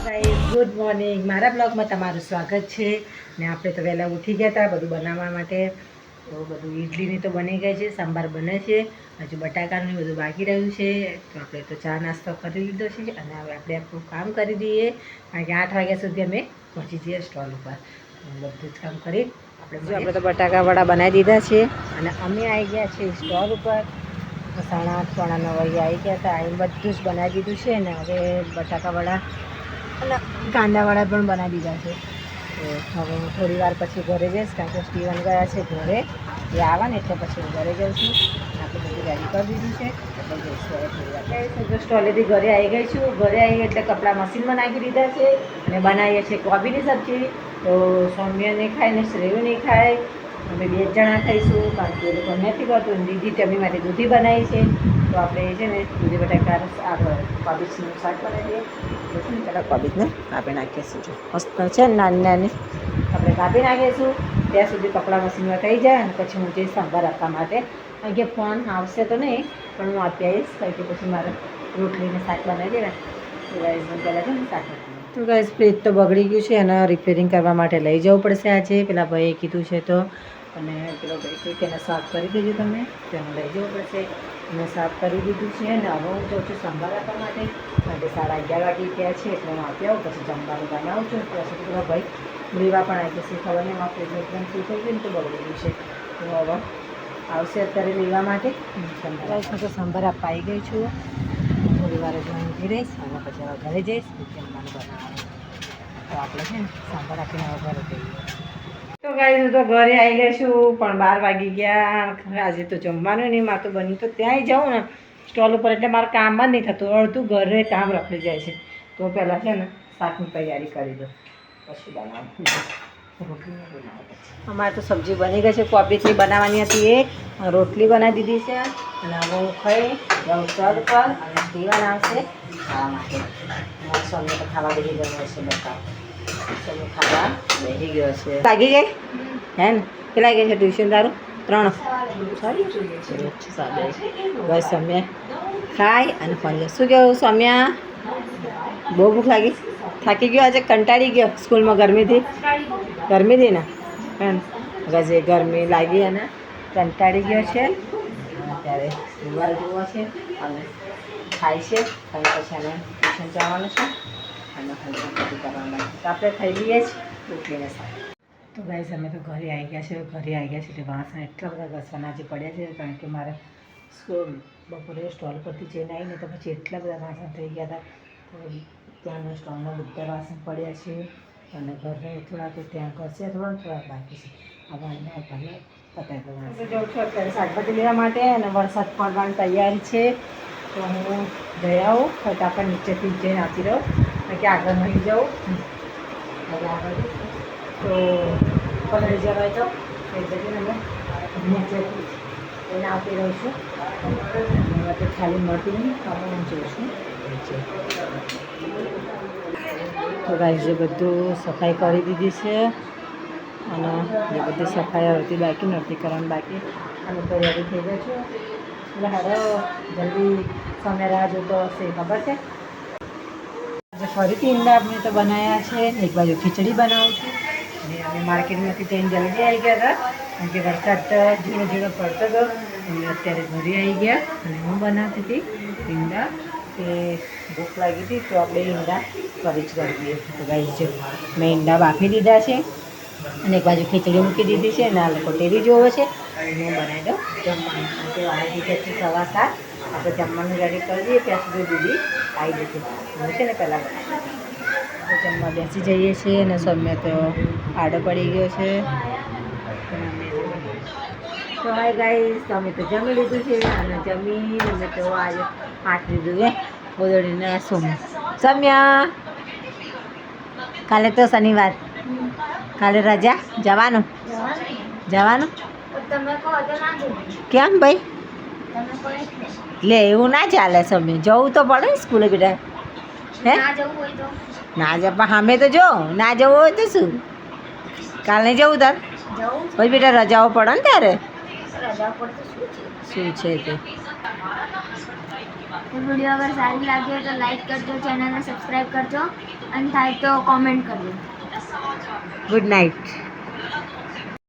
Guys good morning મારા બ્લોગમાં તમારું સ્વાગત છે ને આપણે તો વહેલા ઉઠી ગયા હતા બધું બનાવવા માટે તો બધું ઇડલીની તો બની ગઈ છે સાંભાર બને છે હજુ બટાકાનું બધું બાકી રહ્યું છે તો આપણે તો ચા નાસ્તો કરી લીધો છે અને હવે આપણે આપણું કામ કરી દઈએ કારણ કે 8 વાગ્યા સુધી અમે પહોંચી જઈએ સ્ટોલ ઉપર બધું જ કામ કરી આપણે તો બટાકા વડા બનાવી દીધા છે અને અમે આવી ગયા છીએ સ્ટોલ ઉપર 8:30 પોણા 9 વાગે આવી ગયા હતા અહીં બધું જ બનાવી દીધું છે ને હવે બટાકા વડા અને કાંદાવાળા પણ બનાવી દીધા છે તો હવે હું થોડી વાર પછી ઘરે જઈશ કારણ કે સ્ટીવન ગયા છે ઘરે એ આવે ને એટલે પછી હું ઘરે જાઉં છું આપણે બધું રેડી કરી દીધું છે એટલે જઈશું હવે થોડી વાર સ્ટોલેથી ઘરે આવી ગઈ છું ઘરે આવી એટલે કપડાં મશીનમાં નાખી દીધા છે અને બનાવીએ છીએ કોબીની સબ્જી તો સૌમ્ય નહીં ખાય ને શ્રેયુ નહીં ખાય અમે 2 જણા ખાઈશું કારણ કે એ લોકો નથી કરતું દીદી ટમી માટે દૂધી બનાવી છે તો આપણે છે ને દૂધી બટાકા કોબીજનું શાક બનાવીએ એટલે પહેલાં કોબીજને કાપી નાખીશું જો મસ્ત છે ને નાની નાની આપણે કાપી નાખીશું ત્યાં સુધી કપડાં મશીનમાં થઈ જાય અને પછી હું જઈશ સાંભાર આપવા માટે કારણ કે ફોન આવશે તો નહીં પણ હું આપી આવીશ કારણ કે પછી મારે રોટલીને શાક બનાવી દેવાય તો ગાઈસ હું પહેલાં છે ને શાક તો ગાઈસ ફ્રીજ તો બગડી ગયું છે અને રિપેરિંગ કરવા માટે લઈ જવું પડશે આજે પેલા ભાઈએ કીધું છે તો અને પેલો ભાઈ કે એને સાફ કરી દેજો તમે તેને લઈ જવું પડશે મેં સાફ કરી દીધું છે અને હવે હું જાઉં છું સંભાર આપવા માટે કારણ કે 11:30 વાગી ગયા છે એટલે હું આપી આવું પછી જમવાનું બનાવું છું ત્યાં સુધી પેલો ભાઈ લેવા પણ આવી જશે ખબર નહીં એમાં ફ્રીજ એકદમ શું થઈ ગયું ને તો બગડી ગયું છે તો હવે આવશે અત્યારે લેવા માટે હું તો સંભાર આપવા આવી ગઈ છું થોડી વાર જ હું ઊભી રહીશ અને પછી હવે ઘરે જઈશ જમવાનું બનાવવાનું તો આપણે છે ને સાંભાર આપીને હવે ઘરે જઈએ તો ગાઈસ હું તો ઘરે આવી ગઈ છું પણ 12 વાગી ગયા આજે તો જમવાનું નહીં મારે તો બની તો ત્યાંય જાઉં ને સ્ટોલ ઉપર એટલે મારું કામ જ નહીં થતું અડધું ઘરે કામ રખડી જાય છે તો પહેલાં છે ને શાકની તૈયારી કરી દો પછી બનાવું રોટલી બનાવું અમારે તો સબ્જી બની ગઈ છે કોબીજની બનાવવાની હતી એ રોટલી બનાવી દીધી છે અને હવે હું ખાઈ જાઉં સ્ટોલ પર અને સ્ટીવન આવશે ખાવા માટે સોને તો ખાવા બેસી ગયો છે બધા ચલો ખાવા બેસી ગયો છે લાગી ગઈ હે ને કેટલા ગઈ છે ટ્યુશન તારું 3 બસ સૌમ્યા ખાય અને ફોન શું કેવું સૌમ્યા બહુ ભૂખ લાગી થાકી ગયો આજે કંટાળી ગયો સ્કૂલમાં ગરમીથી ને હે ગજે ગરમી લાગી અને કંટાળી ગયો છે અત્યારે મોબાઈલ જોવો છે અને ખાય છે અને પછી અમે ટ્યુશન જવાનું છે અને કરવાના તો આપણે થઈ લઈએ જ રોટલીને શાક તો ગાઈસ અમે તો ઘરે આવી ગયા છે એટલે વાસણ એટલા બધા ઘસવાના જે પડ્યા છે કારણ કે મારે બપોરે સ્ટોલ પરથી જઈને આવીને તો પછી એટલા બધા વાસણ થઈ ગયા હતા તો ત્યાંના સ્ટોલના બધા વાસણ પડ્યા છે અને ઘરે થોડા તો ત્યાં કરશે થોડા બાકી છે હવે પહેલાં પતાવી દેવાના જાઉં છું અત્યારે શાકભાજી લેવા માટે અને વરસાદ પડવાની તૈયારી છે તો હું જઈ આવું ફટાફટ નીચેથી જઈને આવતી રહું કારણ કે આગળ નહીં જાઉં હવે આગળ તો પલળી જવાય તો એટલે જઈને અમે નીચેથી એને આવતી રહું છું તો ખાલી મળતી નહીં હવે હું જોઈશું નીચે તો ગાઈસ જે બધું સફાઈ કરી દીધી છે અને જે બધી સફાઈ હતી બાકી નથી કરવાની બાકી અને તૈયારી થઈ ગઈ છે એટલે હારો જલ્દી સમય રાહ જોતો હશે ખબર છે ફરીથી ઈંડા આપણે તો બનાવ્યા છે એક બાજુ ખીચડી બનાવું છું અને અમે માર્કેટમાંથી જઈને જલ્દી આવી ગયા હતા કારણ કે વરસાદ ઝીણો ઝીણો પડતો હતો અને અત્યારે ઘરે આવી ગયા અને હું બનાવતી હતી ઈંડા તે ભૂખ લાગી હતી તો આપણે ઈંડા કરી જ કરી દઈએ તો ગાઈસ જો મેં ઈંડા બાફી દીધા છે અને એક બાજુ ખીચડી મૂકી દીધી છે અને આ લોકો ટેવી જોવે છે અને હું બનાવી દઉં જમવાનું કે આવી રીતે 7:30 આપણે જમવાનું રેડી કરી દઈએ ત્યાં સુધી દીદી આવી જશે હું છે ને પહેલાં જમવા બેસી જઈએ છીએ અને સૌમ્ય તો આડો પડી ગયો છે તો હાય ગાઈસ અમે તો જમી લીધું છે અને જમીને અમે તો આજે આટ લીધું છે ગોદડીને સૌમ્યા કાલે તો શનિવાર કાલે રજા જવાનું કેમ ભાઈ લે એવું ના ચાલે સૌમ્ય જવું તો પડે ને સ્કૂલે બેટા હે ના જ પણ અમે તો જો ના જવું હોય તો શું કાલ નહીં જવું તાર પછી બેટા રજાઓ પડે ને ત્યારે શું છે તે वीडियो अगर सारी लगे तो लाइक कर दो, चैनल में सब्सक्राइब कर दो। અને થાય તો કોમેન્ટ કરજો. Good night.